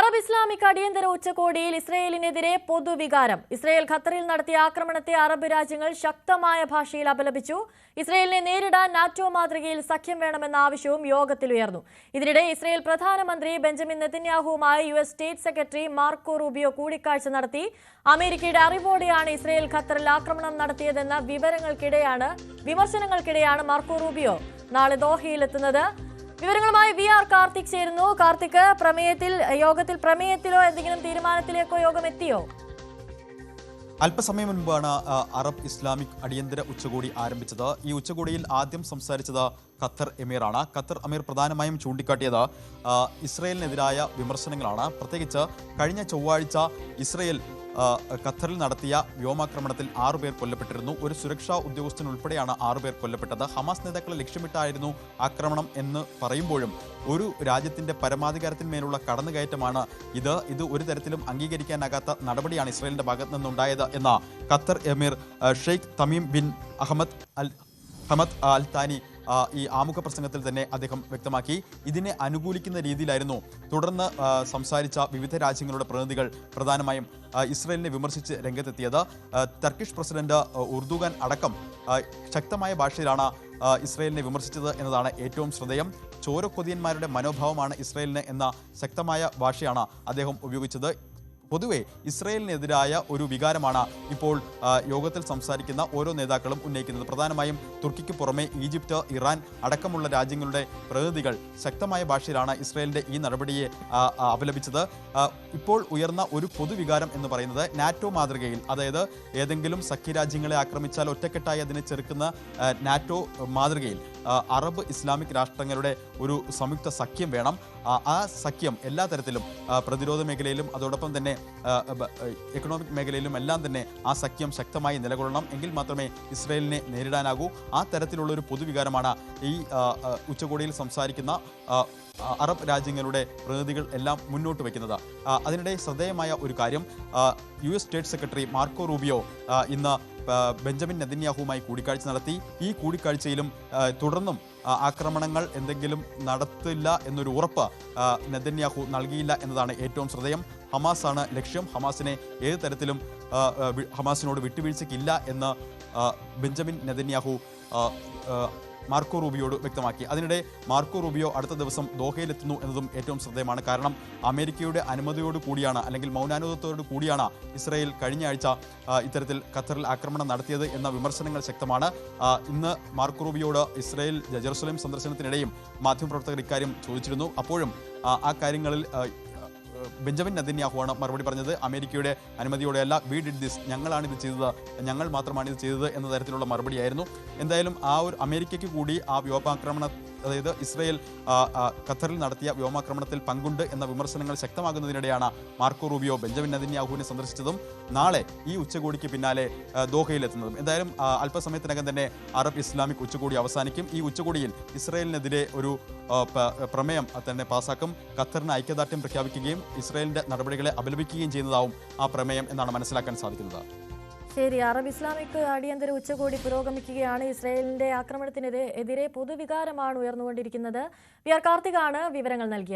Arab Islamic അടിയന്തര ഉച്ചകോടിയിൽ ഇസ്രയേലിനെതിരെ പൊതുവികാരം. Israel ഖത്തറിൽ നടത്തിയ ആക്രമണത്തെ അറബ് രാജ്യങ്ങൾ ശക്തമായ ഭാഷയിൽ അപലപിച്ചു. ഇസ്രയേലിനെ നേരിടാൻ നാറ്റോ മാതൃകയിൽ സഖ്യം വേണമെന്ന ആവശ്യവും യോഗത്തിൽ ഉയർന്നു. ഇതിനിടെ ഇസ്രയേൽ പ്രധാനമന്ത്രി ബെഞ്ചമിൻ നെതന്യാഹുവുമായി US state secretary Marco Rubio കൂടിക്കാഴ്ച നടത്തി. അമേരിക്കയുടെ അറിവോടെയാണ് ഇസ്രയേൽ ഖത്തറിൽ ആക്രമണം നടത്തിയതെന്ന വിമർശനങ്ങൾക്കിടെയാണ് മാർക്കോ റൂബിയോ നാളെ ദോഹയിലെത്തുന്നത്. വിവരങ്ങളുമായി VR കാർത്തിക് ചേരുന്നു. കാർത്തിക്, യോഗത്തിൽ പ്രമേയത്തിലോ എന്തെങ്കിലും തീരുമാനത്തിലേക്കോ യോഗം എത്തിയോ? അല്പസമയം മുൻപാണ് അറബ് ഇസ്ലാമിക് അടിയന്തര ഉച്ചകോടി ആരംഭിച്ചത്. ഈ ഉച്ചകോടിയിൽ ആദ്യം സംസാരിച്ചത് ഖത്തർ എമീറാണ്. ഖത്തർ എമീർ പ്രധാനമായും ചൂണ്ടിക്കാട്ടിയത് ഇസ്രയേലിനെതിരായ വിമർശനങ്ങളാണ്. പ്രത്യേകിച്ച് കഴിഞ്ഞ ചൊവ്വാഴ്ച ഇസ്രയേൽ ഖത്തറിൽ നടത്തിയ വ്യോമാക്രമണത്തിൽ 6 പേർ കൊല്ലപ്പെട്ടിരുന്നു. ഒരു സുരക്ഷാ ഉദ്യോഗസ്ഥൻ ഉൾപ്പെടെയാണ് 6 പേർ കൊല്ലപ്പെട്ടത്. ഹമാസ് നേതാക്കളെ ലക്ഷ്യമിട്ടായിരുന്നു ആക്രമണം എന്ന് പറയുമ്പോഴും ഒരു രാജ്യത്തിന്റെ പരമാധികാരത്തിന്മേലുള്ള കടന്നുകയറ്റമാണ് ഇത് ഒരു തരത്തിലും അംഗീകരിക്കാനാകാത്ത നടപടിയാണ് ഇസ്രയേലിന്റെ ഭാഗത്ത് നിന്നുണ്ടായത് എന്ന് ഖത്തർ എമീർ Sheikh Tamim bin Hamad al Thani ഈ ആമുഖ പ്രസംഗത്തിൽ തന്നെ അദ്ദേഹം വ്യക്തമാക്കി. ഇതിനെ അനുകൂലിക്കുന്ന രീതിയിലായിരുന്നു തുടർന്ന് സംസാരിച്ച വിവിധ രാജ്യങ്ങളുടെ പ്രതിനിധികൾ പ്രധാനമായും ഇസ്രയേലിനെ വിമർശിച്ച് രംഗത്തെത്തിയത്. ടർക്കിഷ് പ്രസിഡന്റ് ഉർദുഗാൻ അടക്കം ശക്തമായ ഭാഷയിലാണ് ഇസ്രയേലിനെ വിമർശിച്ചത് എന്നതാണ് ഏറ്റവും ശ്രദ്ധേയം. ചോരക്കൊതിയന്മാരുടെ മനോഭാവമാണ് ഇസ്രയേലിന് എന്ന ശക്തമായ ഭാഷയാണ് അദ്ദേഹം ഉപയോഗിച്ചത്. പൊതുവെ ഇസ്രയേലിനെതിരായ ഒരു വികാരമാണ് ഇപ്പോൾ യോഗത്തിൽ സംസാരിക്കുന്ന ഓരോ നേതാക്കളും ഉന്നയിക്കുന്നത്. പ്രധാനമായും തുർക്കിക്ക് പുറമെ ഈജിപ്ത്, ഇറാൻ അടക്കമുള്ള രാജ്യങ്ങളുടെ പ്രതിനിധികൾ ശക്തമായ ഭാഷയിലാണ് ഇസ്രയേലിന്റെ ഈ നടപടിയെ അപലപിച്ചത്. ഇപ്പോൾ ഉയർന്ന ഒരു പൊതുവികാരം എന്ന് പറയുന്നത് നാറ്റോ മാതൃകയിൽ, അതായത് ഏതെങ്കിലും സഖ്യരാജ്യങ്ങളെ ആക്രമിച്ചാൽ ഒറ്റക്കെട്ടായി അതിനെ ചെറുക്കുന്ന നാറ്റോ മാതൃകയിൽ അറബ് ഇസ്ലാമിക് രാഷ്ട്രങ്ങളുടെ ഒരു സംയുക്ത സഖ്യം വേണം. ആ സഖ്യം എല്ലാ തരത്തിലും പ്രതിരോധ മേഖലയിലും അതോടൊപ്പം തന്നെ എക്കണോമിക് മേഖലയിലും എല്ലാം തന്നെ ആ സഖ്യം ശക്തമായി നിലകൊള്ളണം. എങ്കിൽ മാത്രമേ ഇസ്രയേലിനെ നേരിടാനാകൂ. ആ തരത്തിലുള്ള ഒരു പൊതുവികാരമാണ് ഈ ഉച്ചകോടിയിൽ സംസാരിക്കുന്ന അറബ് രാജ്യങ്ങളുടെ പ്രതിനിധികൾ എല്ലാം മുന്നോട്ട് വയ്ക്കുന്നത്. അതിനിടെ ശ്രദ്ധേയമായ ഒരു കാര്യം, US state secretary Marco Rubio ഇന്ന് ബെഞ്ചമിൻ നെതന്യാഹുവുമായി കൂടിക്കാഴ്ച നടത്തി. ഈ കൂടിക്കാഴ്ചയിലും തുടർന്നും ആക്രമണങ്ങൾ എന്തെങ്കിലും നടത്തില്ല എന്നൊരു ഉറപ്പ് നെതന്യാഹു നൽകിയില്ല എന്നതാണ് ഏറ്റവും ശ്രദ്ധേയം. ഹമാസാണ് ലക്ഷ്യം. ഹമാസിനെ ഏത് തരത്തിലും ഹമാസിനോട് വിട്ടുവീഴ്ചയ്ക്കില്ല എന്ന് ബെഞ്ചമിൻ നെതന്യാഹു മാർക്കോ റൂബിയോട് വ്യക്തമാക്കി. അതിനിടെ മാർക്കോ റൂബിയോ അടുത്ത ദിവസം ദോഹയിലെത്തുന്നു എന്നതും ഏറ്റവും ശ്രദ്ധേയമാണ്. കാരണം അമേരിക്കയുടെ അനുമതിയോട് കൂടിയാണ്, അല്ലെങ്കിൽ മൗനാനുവാദത്തോടു കൂടിയാണ് ഇസ്രയേൽ കഴിഞ്ഞ ആഴ്ച ഇത്തരത്തിൽ ഖത്തറിൽ ആക്രമണം നടത്തിയത് എന്ന വിമർശനങ്ങൾ ശക്തമാണ്. ഇന്ന് മാർക്കോ റൂബിയോട് ഇസ്രയേൽ ജെറുസലേം സന്ദർശനത്തിനിടെയും മാധ്യമപ്രവർത്തകർ ഇക്കാര്യം ചോദിച്ചിരുന്നു. അപ്പോഴും ആ കാര്യങ്ങളിൽ ബെഞ്ചമിൻ നെതന്യാഹുവാണ് മറുപടി പറഞ്ഞത്. അമേരിക്കയുടെ അനുമതിയോടെയല്ല, വി ഡിഡ് ദിസ്, ഞങ്ങളാണ് ഇത് ചെയ്തത്, ഞങ്ങൾ മാത്രമാണ് ഇത് ചെയ്തത് എന്ന തരത്തിലുള്ള മറുപടിയായിരുന്നു. എന്തായാലും ആ ഒരു അമേരിക്കയ്ക്ക് കൂടി ആ അതായത് ഇസ്രയേൽ ഖത്തറിൽ നടത്തിയ വ്യോമാക്രമണത്തിൽ പങ്കുണ്ട് എന്ന വിമർശനങ്ങൾ ശക്തമാകുന്നതിനിടെയാണ് മാർക്കോ റൂബിയോ ബെഞ്ചമിൻ നെതന്യാഹുവിനെ സന്ദർശിച്ചതും നാളെ ഈ ഉച്ചകോടിക്ക് പിന്നാലെ ദോഹയിലെത്തുന്നതും. എന്തായാലും അല്പസമയത്തിനകം തന്നെ അറബ് ഇസ്ലാമിക് ഉച്ചകോടി അവസാനിക്കും. ഈ ഉച്ചകോടിയിൽ ഇസ്രയേലിനെതിരെ ഒരു പ്രമേയം തന്നെ പാസാക്കും. ഖത്തറിന് ഐക്യദാർഢ്യം പ്രഖ്യാപിക്കുകയും ഇസ്രയേലിന്റെ നടപടികളെ അപലപിക്കുകയും ചെയ്യുന്നതാവും ആ പ്രമേയം എന്നാണ് മനസ്സിലാക്കാൻ സാധിക്കുന്നത്. ശരി, അറബ് ഇസ്ലാമിക് അടിയന്തര ഉച്ചകോടി പുരോഗമിക്കുകയാണ്. ഇസ്രയേലിന്റെ ആക്രമണത്തിനെതിരെ പൊതുവികാരമാണ് ഉയർന്നുകൊണ്ടിരിക്കുന്നത്. VR കാർത്തികാണ് വിവരങ്ങൾ നൽകിയത്.